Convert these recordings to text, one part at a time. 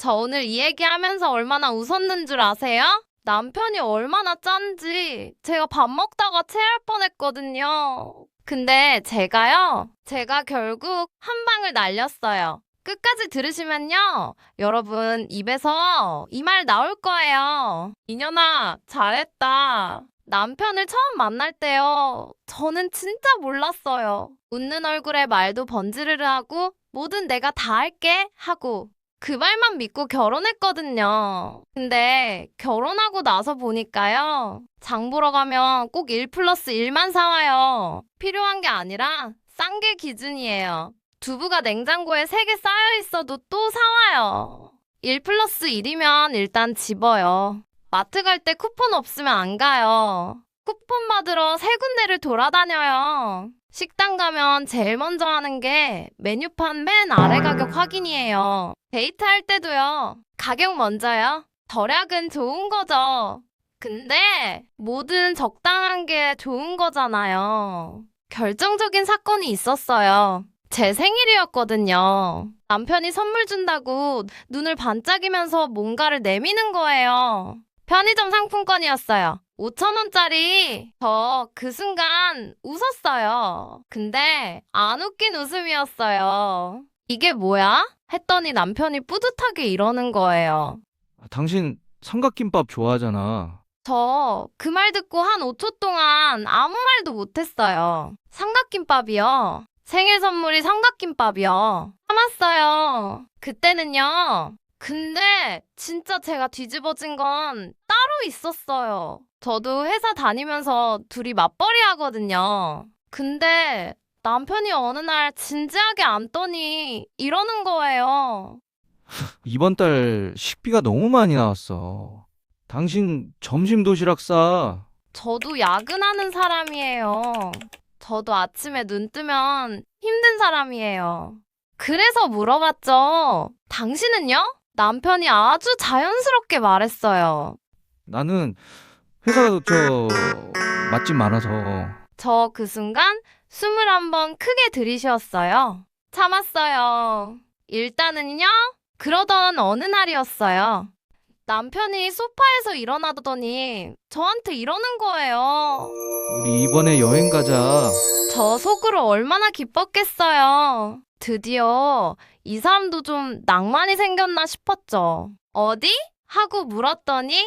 저 오늘 이 얘기하면서 얼마나 웃었는 줄 아세요? 남편이 얼마나 짠지 제가 밥 먹다가 체할 뻔했거든요. 근데 제가 결국 한 방을 날렸어요. 끝까지 들으시면요. 여러분 입에서 이 말 나올 거예요. 이년아, 잘했다. 남편을 처음 만날 때요. 저는 진짜 몰랐어요. 웃는 얼굴에 말도 번지르르 하고 뭐든 내가 다 할게 하고 그 말만 믿고 결혼했거든요. 근데 결혼하고 나서 보니까요. 장 보러 가면 꼭 1+1만 사와요. 필요한 게 아니라 싼 게 기준이에요. 두부가 냉장고에 3개 쌓여 있어도 또 사와요. 1+1이면 일단 집어요. 마트 갈 때 쿠폰 없으면 안 가요. 쿠폰 받으러 3군데를 돌아다녀요. 식당 가면 제일 먼저 하는 게 메뉴판 맨 아래 가격 확인이에요. 데이트할 때도요. 가격 먼저요. 절약은 좋은 거죠. 근데 뭐든 적당한 게 좋은 거잖아요. 결정적인 사건이 있었어요. 제 생일이었거든요. 남편이 선물 준다고 눈을 반짝이면서 뭔가를 내미는 거예요. 편의점 상품권이었어요. 5,000원짜리. 저 그 순간 웃었어요. 근데 안 웃긴 웃음이었어요. 이게 뭐야? 했더니 남편이 뿌듯하게 이러는 거예요. 당신 삼각김밥 좋아하잖아. 저 그 말 듣고 한 5초 동안 아무 말도 못했어요. 삼각김밥이요. 생일 선물이 삼각김밥이요. 참았어요. 그때는요. 근데 진짜 제가 뒤집어진 건 따로 있었어요. 저도 회사 다니면서 둘이 맞벌이 하거든요. 근데 남편이 어느 날 진지하게 앉더니 이러는 거예요. 이번 달 식비가 너무 많이 나왔어. 당신 점심 도시락 싸. 저도 야근하는 사람이에요. 저도 아침에 눈 뜨면 힘든 사람이에요. 그래서 물어봤죠. 당신은요? 남편이 아주 자연스럽게 말했어요. 나는 회사 맛집 많아서. 저 그 순간 숨을 한번 크게 들이쉬었어요. 참았어요. 일단은요, 그러던 어느 날이었어요. 남편이 소파에서 일어나더니 저한테 이러는 거예요. 우리 이번에 여행 가자. 저 속으로 얼마나 기뻤겠어요. 드디어 이 사람도 좀 낭만이 생겼나 싶었죠. 어디? 하고 물었더니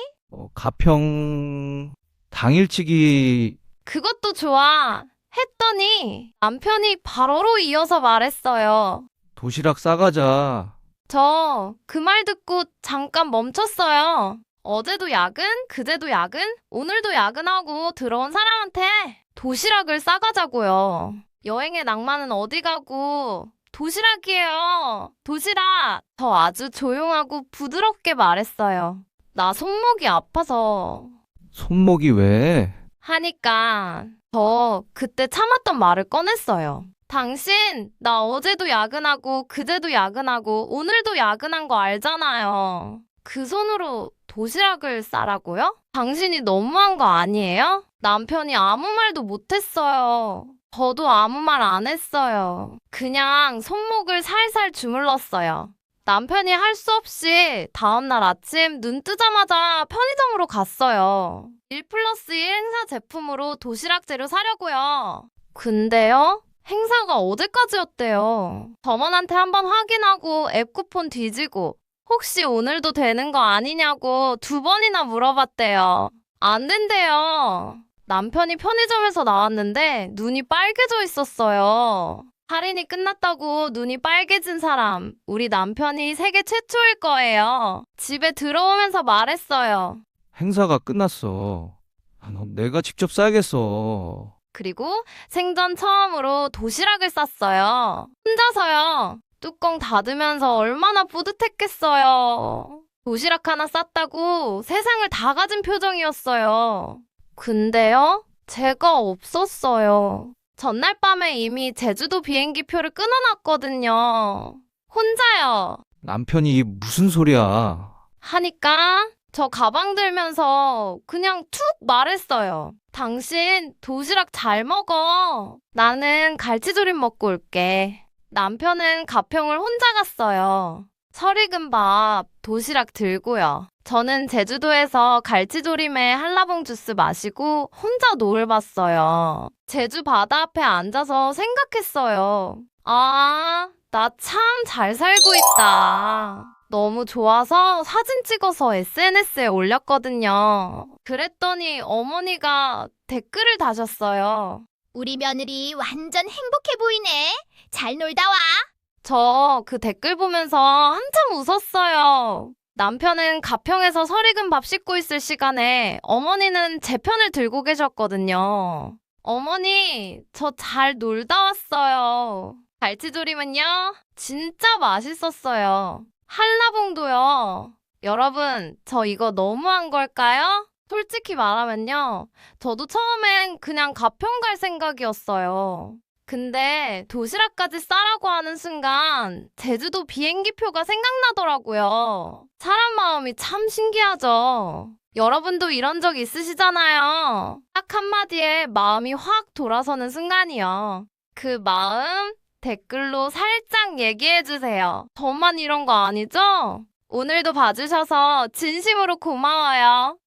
가평 당일치기. 그것도 좋아. 했더니 남편이 바로로 이어서 말했어요. 도시락 싸가자. 저 그 말 듣고 잠깐 멈췄어요. 어제도 야근, 그제도 야근, 오늘도 야근하고 들어온 사람한테 도시락을 싸가자고요. 여행의 낭만은 어디 가고 도시락이에요. 도시락. 저 아주 조용하고 부드럽게 말했어요. 나 손목이 아파서. 손목이 왜? 하니까 저 그때 참았던 말을 꺼냈어요. 당신, 나 어제도 야근하고 그제도 야근하고 오늘도 야근한 거 알잖아요. 그 손으로 도시락을 싸라고요? 당신이 너무한 거 아니에요? 남편이 아무 말도 못했어요. 저도 아무 말 안 했어요. 그냥 손목을 살살 주물렀어요. 남편이 할 수 없이 다음날 아침 눈 뜨자마자 편의점으로 갔어요. 1+1 행사 제품으로 도시락 재료 사려고요. 근데요? 행사가 어제까지였대요. 점원한테 한번 확인하고 앱 쿠폰 뒤지고 혹시 오늘도 되는 거 아니냐고 2번이나 물어봤대요. 안 된대요. 남편이 편의점에서 나왔는데 눈이 빨개져 있었어요. 할인이 끝났다고 눈이 빨개진 사람, 우리 남편이 세계 최초일 거예요. 집에 들어오면서 말했어요. 행사가 끝났어. 내가 직접 싸야겠어. 그리고 생전 처음으로 도시락을 쌌어요. 혼자서요. 뚜껑 닫으면서 얼마나 뿌듯했겠어요. 도시락 하나 쌌다고 세상을 다 가진 표정이었어요. 근데요, 제가 없었어요. 전날 밤에 이미 제주도 비행기 표를 끊어놨거든요. 혼자요. 남편이 이게 무슨 소리야? 하니까 저 가방 들면서 그냥 툭 말했어요. 당신 도시락 잘 먹어. 나는 갈치조림 먹고 올게. 남편은 가평을 혼자 갔어요. 설익은 밥, 도시락 들고요. 저는 제주도에서 갈치조림에 한라봉 주스 마시고 혼자 노을 봤어요. 제주 바다 앞에 앉아서 생각했어요. 아, 나 참 잘 살고 있다. 너무 좋아서 사진 찍어서 SNS에 올렸거든요. 그랬더니 어머니가 댓글을 다셨어요. 우리 며느리 완전 행복해 보이네. 잘 놀다 와. 저 그 댓글 보면서 한참 웃었어요. 남편은 가평에서 설익은 밥 씻고 있을 시간에 어머니는 제 편을 들고 계셨거든요. 어머니, 저 잘 놀다 왔어요. 갈치조림은요? 진짜 맛있었어요. 한라봉도요. 여러분, 저 이거 너무한 걸까요? 솔직히 말하면요. 저도 처음엔 그냥 가평 갈 생각이었어요. 근데 도시락까지 싸라고 하는 순간 제주도 비행기표가 생각나더라고요. 사람 마음이 참 신기하죠. 여러분도 이런 적 있으시잖아요. 딱 한마디에 마음이 확 돌아서는 순간이요. 그 마음 댓글로 살짝 얘기해주세요. 저만 이런 거 아니죠? 오늘도 봐주셔서 진심으로 고마워요.